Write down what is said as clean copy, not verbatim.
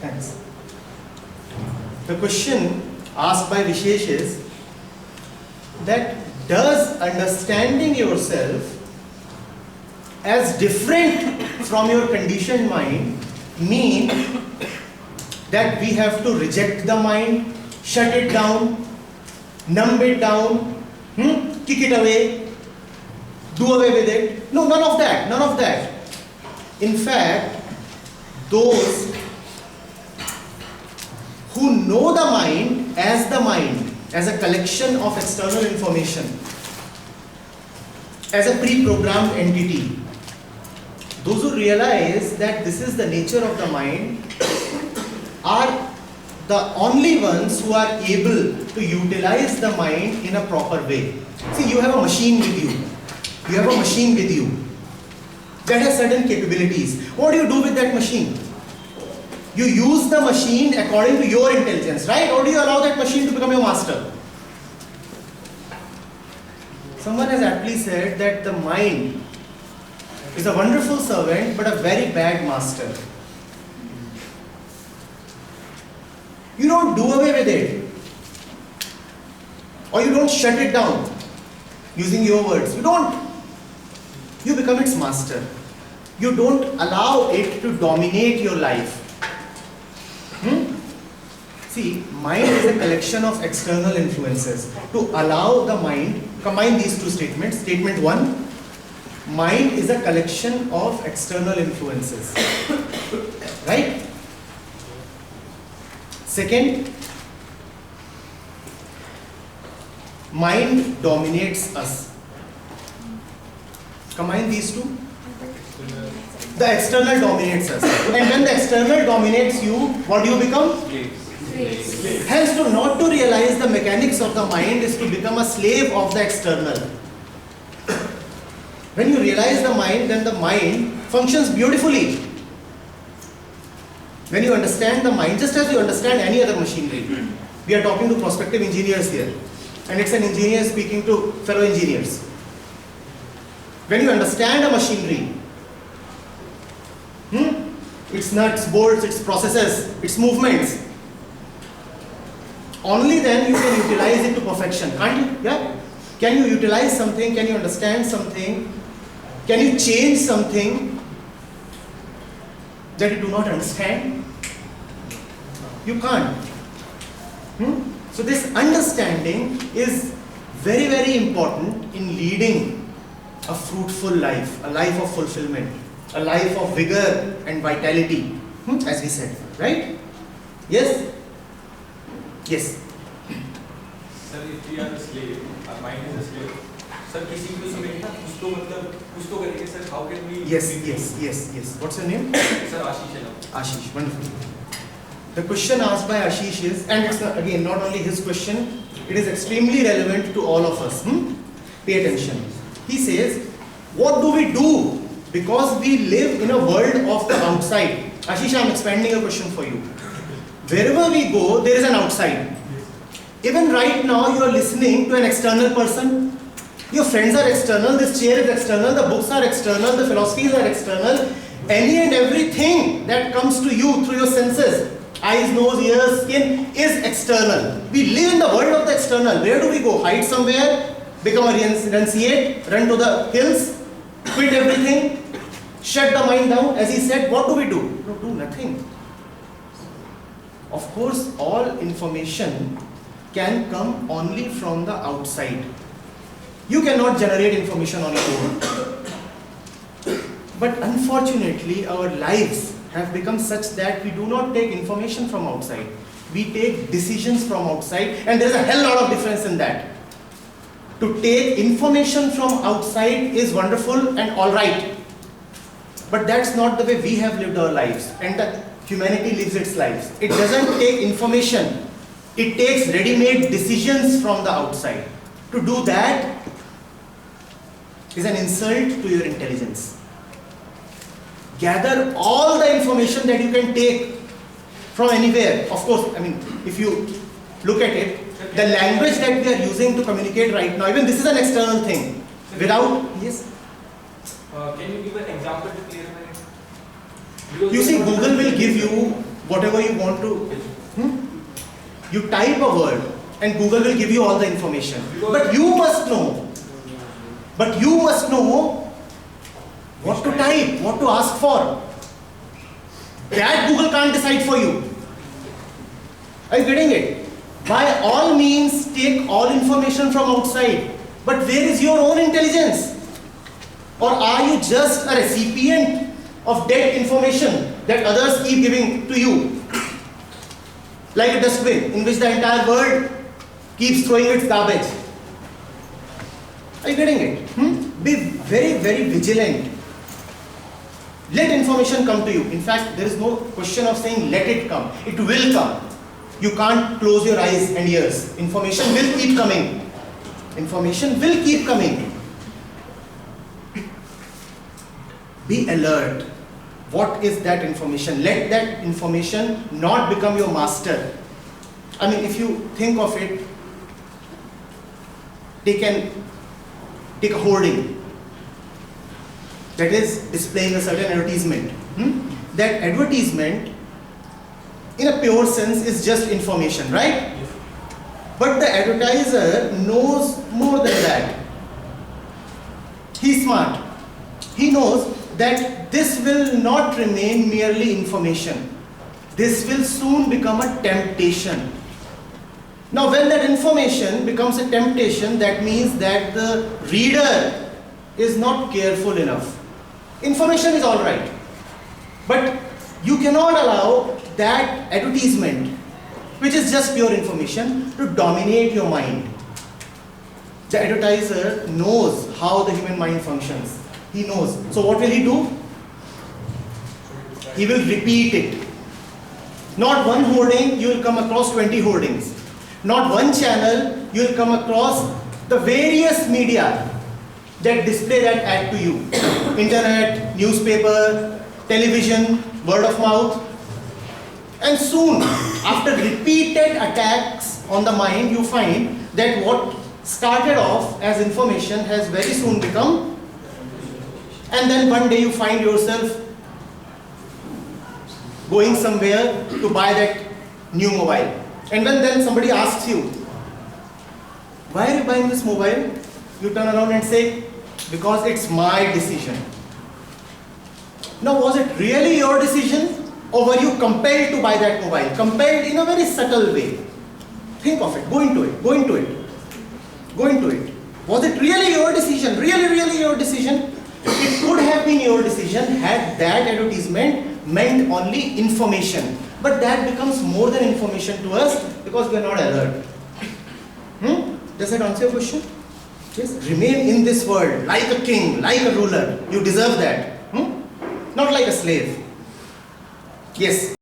Thanks. The question asked by Vishesh is that does understanding yourself as different from your conditioned mind mean that we have to reject the mind, shut it down, numb it down, kick it away, do away with it? No, none of that, none of that. In fact, those who know the mind, as a collection of external information, as a pre-programmed entity, those who realize that this is the nature of the mind are the only ones who are able to utilize the mind in a proper way. See, you have a machine with you. You have a machine with you that has certain capabilities. What do you do with that machine? You use the machine according to your intelligence, right? Or do you allow that machine to become your master? Someone has aptly said that the mind is a wonderful servant but a very bad master. You don't do away with it, or you don't shut it down, using your words. You become its master. You don't allow it to dominate your life. See, mind is a collection of external influences. To allow the mind, combine these two statements. Statement 1, mind is a collection of external influences. Right? Second, mind dominates us. Combine these two. The external dominates us. And when the external dominates you, what do you become? Slave. Hence, not to realize the mechanics of the mind is to become a slave of the external. When you realize the mind, then the mind functions beautifully. When you understand the mind, just as you understand any other machinery. We are talking to prospective engineers here, and it's an engineer speaking to fellow engineers. When you understand a machinery, its nuts, bolts, its processes, its movements, only then you can utilize it to perfection, can't you? Yeah? Can you utilize something? Can you understand something? Can you change something that you do not understand? You can't. So this understanding is very, very important in leading a fruitful life, a life of fulfillment, a life of vigor and vitality, as we said, right? Yes? Yes. Sir, if we are a slave, our mind is a slave. Sir, किसी को समझना कुछ तो करेंगे sir. How can we? Yes. What's your name? Sir, Ashish. Ashish, wonderful. The question asked by Ashish is, and it's again not only his question, it is extremely relevant to all of us. Pay attention. He says, what do we do? Because we live in a world of the outside. Ashish, I am expanding a question for you. Wherever we go, there is an outside. Even right now, you are listening to an external person. Your friends are external, this chair is external, the books are external, the philosophies are external. Any and everything that comes to you through your senses, eyes, nose, ears, skin, is external. We live in the world of the external. Where do we go? Hide somewhere, become a renunciate, run to the hills, quit everything, shut the mind down. As he said, what do we do? No, do nothing. Of course, all information can come only from the outside. You cannot generate information on your own. But unfortunately, our lives have become such that we do not take information from outside. We take decisions from outside, and there is a hell lot of difference in that. To take information from outside is wonderful and alright. But that's not the way we have lived our lives, and the humanity lives its lives. It doesn't take information. It takes ready-made decisions from the outside. To do that is an insult to your intelligence. Gather all the information that you can take from anywhere. Of course, I mean, if you look at it, the language that we are using to communicate right now, even this is an external thing. Without, yes? Can you give an example to clarify it? You see, Google will give you whatever you want to. You type a word and Google will give you all the information. But you must know. But you must know what to type, what to ask for. That Google can't decide for you. Are you getting it? By all means, take all information from outside. But where is your own intelligence? Or are you just a recipient of dead information that others keep giving to you? Like a dustbin in which the entire world keeps throwing its garbage. Are you getting it? Be very, very vigilant. Let information come to you. In fact, there is no question of saying let it come. It will come. You can't close your eyes and ears. Information will keep coming. Information will keep coming. Be alert. What is that information? Let that information not become your master. I mean, if you think of it, take a hoarding that is displaying a certain advertisement. That advertisement, in a pure sense, is just information, right? Yes. But the advertiser knows more than that. He's smart. He knows that this will not remain merely information. This will soon become a temptation. Now, when that information becomes a temptation, that means that the reader is not careful enough. Information is all right, but you cannot allow that advertisement, which is just pure information, to dominate your mind. The advertiser knows how the human mind functions. He knows. So what will he do? He will repeat it. Not one hoarding, you will come across 20 hoardings. Not one channel, you will come across the various media that display that ad to you. Internet, newspaper, television, word of mouth. And soon, after repeated attacks on the mind, you find that what started off as information has very soon become, and then one day you find yourself going somewhere to buy that new mobile. And when then somebody asks you, why are you buying this mobile? You turn around and say, because it's my decision. Now, was it really your decision, or were you compelled to buy that mobile? Compelled in a very subtle way. Think of it, go into it, go into it, go into it. Was it really your decision? Really your decision? It could have been your decision had that advertisement meant only information. But that becomes more than information to us because we are not alert. Does that answer your question? Yes. Remain in this world like a king, like a ruler. You deserve that. Not like a slave. Yes.